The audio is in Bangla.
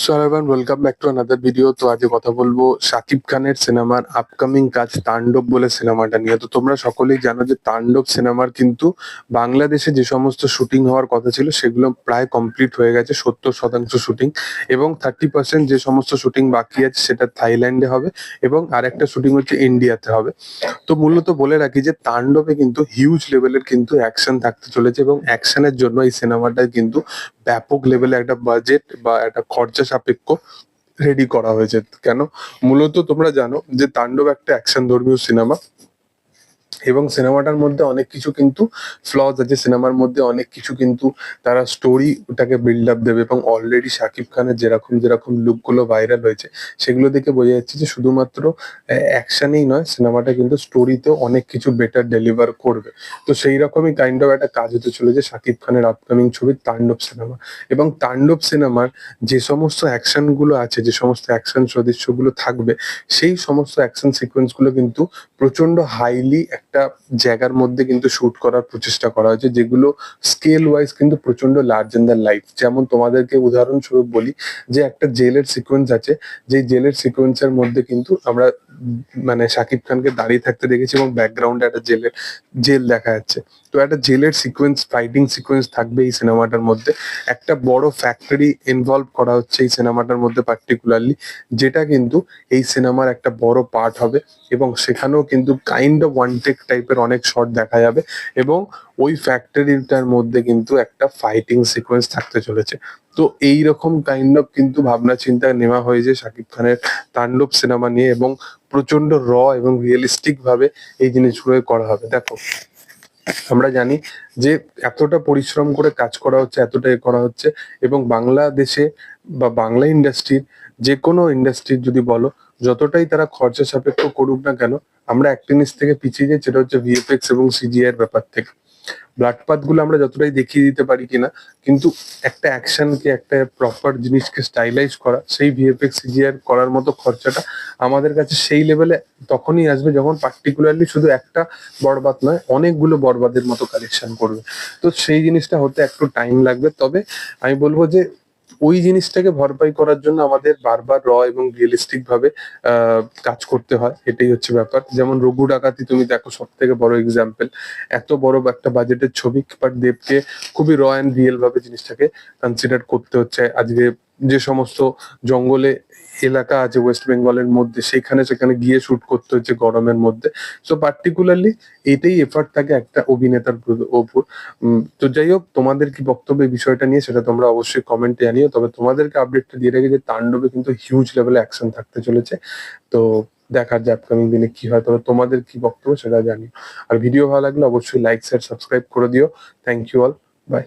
So everyone, welcome back to another video. তো আজকে কথা বলবো শাকিব খানের সিনেমার আপকামিং কাজ তাণ্ডব বলে সিনেমাটা নিয়ে। তো তোমরা সকলেই জানো যে তাণ্ডব সিনেমার কিন্তু বাংলাদেশে যে সমস্ত শুটিং হওয়ার কথা ছিল সেগুলো প্রায় কমপ্লিট হয়ে গেছে, 70% শুটিং, এবং 30% যে সমস্ত শুটিং বাকি আছে সেটা থাইল্যান্ডে হবে এবং আরেকটা শুটিং হচ্ছে ইন্ডিয়াতে হবে। তো মূলত বলে রাখি যে তাণ্ডবে কিন্তু হিউজ লেভেলের কিন্তু অ্যাকশন থাকতে চলেছে এবং অ্যাকশনের জন্য এই সিনেমাটায় কিন্তু ব্যাপক লেভেলে একটা বাজেট বা একটা খরচা সাপেক্ষ রেডি করা হয়েছে। কেন? মূলত তোমরা জানো যে তাণ্ডব একটা অ্যাকশন ধর্মীয় সিনেমা এবং সিনেমাটার মধ্যে অনেক কিছু কিন্তু ফ্লজ আছে, সিনেমার মধ্যে অনেক কিছু কিন্তু তারা স্টোরি ওটাকে বিল্ড আপ দেবে এবং অলরেডি শাকিব খানের যেরকম যেরকম লুক গুলো ভাইরাল হয়েছে সেগুলো দেখে বোঝা যাচ্ছে যে শুধুমাত্র অ্যাকশনেই নয়, সিনেমাটা কিন্তু স্টোরিতেও অনেক কিছু বেটার ডেলিভার করবে। তো সেই রকমই কাইন্ড অফ একটা কাজ হতে চলেছে শাকিব খানের আপকামিং ছবি তাণ্ডব সিনেমা। এবং তাণ্ডব সিনেমার যে সমস্ত অ্যাকশন গুলো আছে, যে সমস্ত অ্যাকশন সদৃশ্যগুলো থাকবে, সেই সমস্ত অ্যাকশন সিকোয়েন্স গুলো কিন্তু প্রচন্ড হাইলি একটা জায়গার মধ্যে কিন্তু শুট করার প্রচেষ্টা করা হয়েছে, যেগুলো স্কেল ওয়াইজ কিন্তু প্রচন্ড লার্জ ইন দ্য লাইফ। যেমন তোমাদেরকে উদাহরণস্বরূপ বলি যে একটা জেলের সিকোয়েন্স আছে, যে জেলের সিকোয়েন্সের মধ্যে কিন্তু আমরা মানে শাকিব খানকে দাঁড়িয়ে থাকতে দেখেছি এবং ব্যাকগ্রাউন্ডে একটা জেল দেখা যাচ্ছে। তো একটা জেলের সিকোয়েন্স, ফাইটিং সিকোয়েন্স থাকবে এই সিনেমাটার মধ্যে। একটা বড় ফ্যাক্টরি ইনভলভ করা হচ্ছে এই সিনেমাটার মধ্যে পার্টিকুলারলি, যেটা কিন্তু এই সিনেমার একটা বড় পার্ট হবে এবং সেখানেও কিন্তু কাইন্ড অফ ওয়ান টেক টাইপের অনেক শট দেখা যাবে এবং ওই ফ্যাক্টরিটার মধ্যে কিন্তু একটা ফাইটিং সিকোয়েন্স থাকতে চলেছে। তো এইরকম কাইন্ড অফ কিন্তু ভাবনা চিন্তা নেওয়া হয়েছে শাকিব খানের তাণ্ডব সিনেমা নিয়ে এবং প্রচন্ড এবং রিয়েলিস্টিক ভাবে এই জিনিসগুলো করা হবে। দেখো, আমরা জানি যে এতটা পরিশ্রম করে কাজ করা হচ্ছে, এতটা করা হচ্ছে, এবং বাংলাদেশে বা বাংলা ইন্ডাস্ট্রির যে কোনো ইন্ডাস্ট্রির যদি বলো, যতটাই তারা খরচা সাপেক্ষ করুক না কেন, আমরা একটা জিনিস থেকে পিছিয়ে যাই, সেটা হচ্ছে ভিএফএক্স এবং সিজিআই এর ব্যাপার থেকে। ব্লাড পাথ গুলো আমরা যতটাই দেখিয়ে দিতে পারি কিনা, কিন্তু একটা অ্যাকশনকে, একটা প্রপার জিনিসকে স্টাইলাইজ করা, সেই ভিএফএক্স সিজিআই করার মতো খরচাটা আমাদের কাছে সেই লেভেলে তখনই আসবে যখন পার্টিকুলারলি শুধু একটা বরবাদ নয়, অনেকগুলো বরবাদের মতো কালেকশন করবে। তো সেই জিনিসটা হতে একটু টাইম লাগবে, তবে আমি বলবো যে ওই জিনিসটাকে ভরপাই করার জন্য আমাদের বারবার এবং রিয়েলিস্টিক ভাবে কাজ করতে হয়। এটাই হচ্ছে ব্যাপার। যেমন রঘু ডাকাতি তুমি দেখো, সব থেকে বড় এক্সাম্পল। এত বড় একটা বাজেটের ছবি, বাট দেবকে খুবই অ্যান্ড রিয়েল ভাবে জিনিসটাকে কনসিডার করতে হচ্ছে। আজকে যে সমস্ত জঙ্গলে এলাকা আছে ওয়েস্ট বেঙ্গলের মধ্যে, সেখানে গিয়ে শুট করতে হচ্ছে গরমের মধ্যে। সো পার্টিকুলারলি এটাই এফার্ট থাকে একটা অভিনেতার ওপর। তো যাই হোক, তোমাদের কি বক্তব্য এই বিষয়টা নিয়ে সেটা তোমরা অবশ্যই কমেন্টে জানিও। তবে তোমাদেরকে আপডেটটা দিয়ে রাখি যে তাণ্ডবে কিন্তু হিউজ লেভেলে অ্যাকশন থাকতে চলেছে। তো দেখার যে আপকামিং দিনে কি হয়, তবে তোমাদের কি বক্তব্য সেটা জানিও। আর ভিডিও ভালো লাগলে অবশ্যই লাইক, শেয়ার, সাবস্ক্রাইব করে দিও। Thank you all, by.